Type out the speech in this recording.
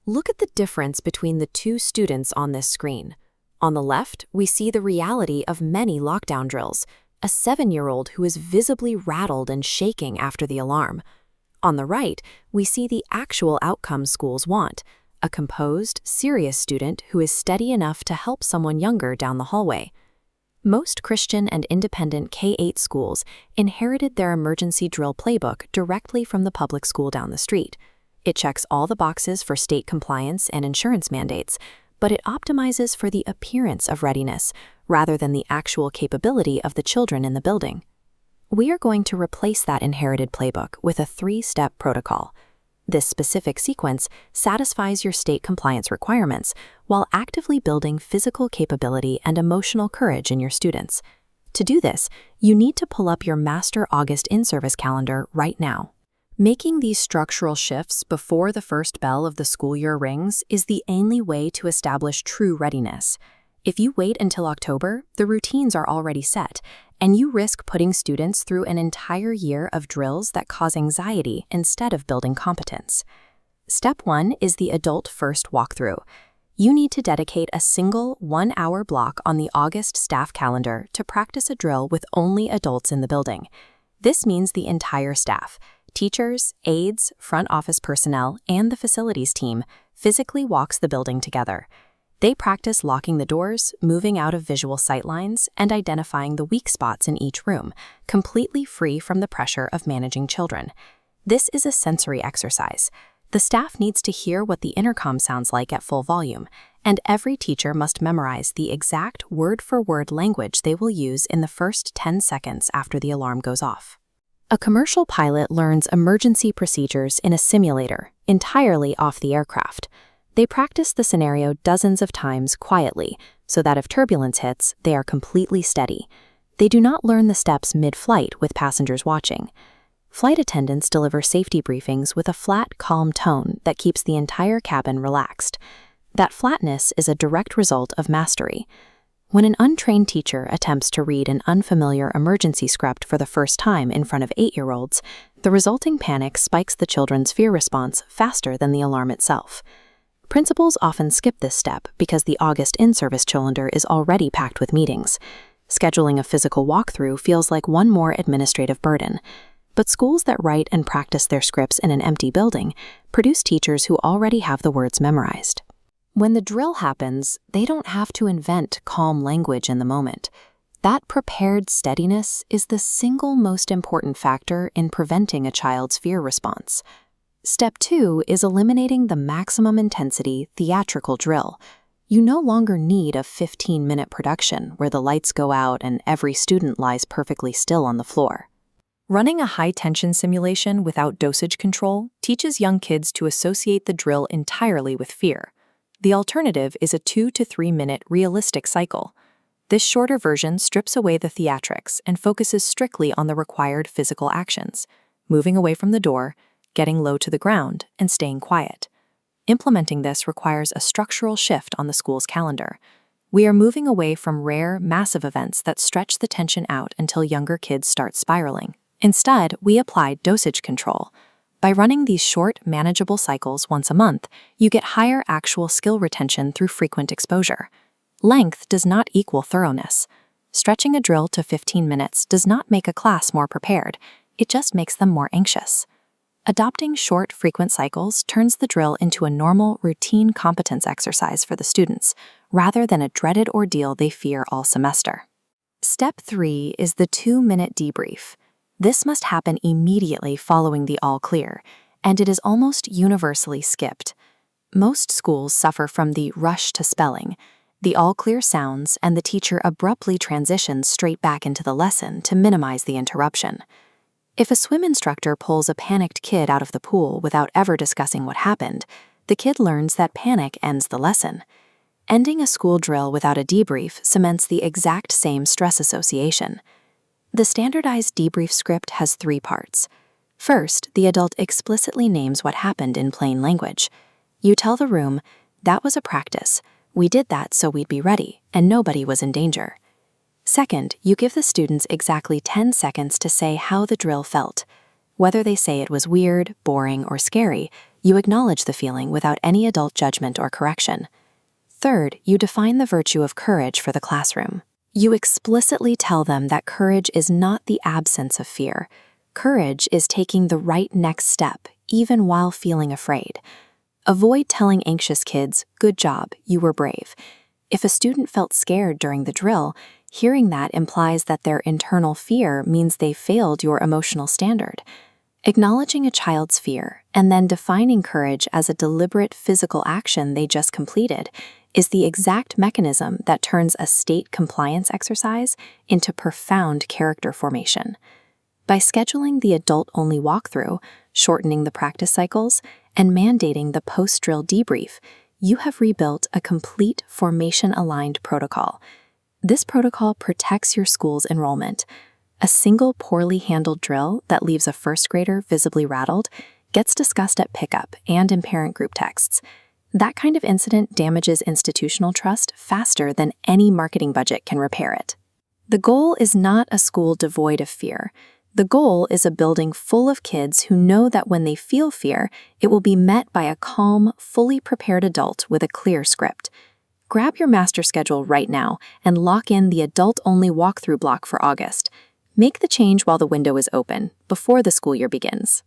Look at the difference between the two students on this screen. On the left, we see the reality of many lockdown drills, a 7-year-old who is visibly rattled and shaking after the alarm. On the right, we see the actual outcomes schools want, a composed, serious student who is steady enough to help someone younger down the hallway. Most Christian and independent K-8 schools inherited their emergency drill playbook directly from the public school down the street. It checks all the boxes for state compliance and insurance mandates, but it optimizes for the appearance of readiness rather than the actual capability of the children in the building. We are going to replace that inherited playbook with a 3-step protocol. This specific sequence satisfies your state compliance requirements while actively building physical capability and emotional courage in your students. To do this, you need to pull up your Master August in-service calendar right now. Making these structural shifts before the first bell of the school year rings is the only way to establish true readiness. If you wait until October, the routines are already set, and you risk putting students through an entire year of drills that cause anxiety instead of building competence. Step 1 is the adult first walkthrough. You need to dedicate a single 1-hour block on the August staff calendar to practice a drill with only adults in the building. This means the entire staff, teachers, aides, front office personnel, and the facilities team, physically walks the building together. They practice locking the doors, moving out of visual sightlines, and identifying the weak spots in each room, completely free from the pressure of managing children. This is a sensory exercise. The staff needs to hear what the intercom sounds like at full volume, and every teacher must memorize the exact word-for-word language they will use in the first 10 seconds after the alarm goes off. A commercial pilot learns emergency procedures in a simulator, entirely off the aircraft. They practice the scenario dozens of times quietly, so that if turbulence hits, they are completely steady. They do not learn the steps mid-flight with passengers watching. Flight attendants deliver safety briefings with a flat, calm tone that keeps the entire cabin relaxed. That flatness is a direct result of mastery. When an untrained teacher attempts to read an unfamiliar emergency script for the first time in front of 8-year-olds, the resulting panic spikes the children's fear response faster than the alarm itself. Principals often skip this step because the August in-service calendar is already packed with meetings. Scheduling a physical walkthrough feels like one more administrative burden. But schools that write and practice their scripts in an empty building produce teachers who already have the words memorized. When the drill happens, they don't have to invent calm language in the moment. That prepared steadiness is the single most important factor in preventing a child's fear response. Step 2 is eliminating the maximum intensity theatrical drill. You no longer need a 15-minute production where the lights go out and every student lies perfectly still on the floor. Running a high-tension simulation without dosage control teaches young kids to associate the drill entirely with fear. The alternative is a 2 to 3 minute realistic cycle. This shorter version strips away the theatrics and focuses strictly on the required physical actions, moving away from the door, getting low to the ground, and staying quiet. Implementing this requires a structural shift on the school's calendar. We are moving away from rare, massive events that stretch the tension out until younger kids start spiraling. Instead, we applied dosage control. By running these short, manageable cycles once a month, you get higher actual skill retention through frequent exposure. Length does not equal thoroughness. Stretching a drill to 15 minutes does not make a class more prepared, it just makes them more anxious. Adopting short, frequent cycles turns the drill into a normal, routine competence exercise for the students, rather than a dreaded ordeal they fear all semester. Step 3 is the 2-minute debrief. This must happen immediately following the all clear, and it is almost universally skipped. Most schools suffer from the rush to spelling. The all clear sounds and the teacher abruptly transitions straight back into the lesson to minimize the interruption. If a swim instructor pulls a panicked kid out of the pool without ever discussing what happened, the kid learns that panic ends the lesson. Ending a school drill without a debrief cements the exact same stress association. The standardized debrief script has 3 parts. First, the adult explicitly names what happened in plain language. You tell the room, "That was a practice. We did that so we'd be ready, and nobody was in danger." Second, you give the students exactly 10 seconds to say how the drill felt. Whether they say it was weird, boring, or scary, You acknowledge the feeling without any adult judgment or correction. Third, you define the virtue of courage for the classroom. You explicitly tell them that courage is not the absence of fear. Courage is taking the right next step, even while feeling afraid. Avoid telling anxious kids, "Good job, you were brave." If a student felt scared during the drill, hearing that implies that their internal fear means they failed your emotional standard. Acknowledging a child's fear and then defining courage as a deliberate physical action they just completed is the exact mechanism that turns a state compliance exercise into profound character formation. By scheduling the adult-only walkthrough, shortening the practice cycles, and mandating the post-drill debrief, you have rebuilt a complete formation-aligned protocol. This protocol protects your school's enrollment. A single poorly handled drill that leaves a first grader visibly rattled gets discussed at pickup and in parent group texts. That kind of incident damages institutional trust faster than any marketing budget can repair it. The goal is not a school devoid of fear. The goal is a building full of kids who know that when they feel fear, it will be met by a calm, fully prepared adult with a clear script. Grab your master schedule right now and lock in the adult-only walkthrough block for August. Make the change while the window is open, before the school year begins.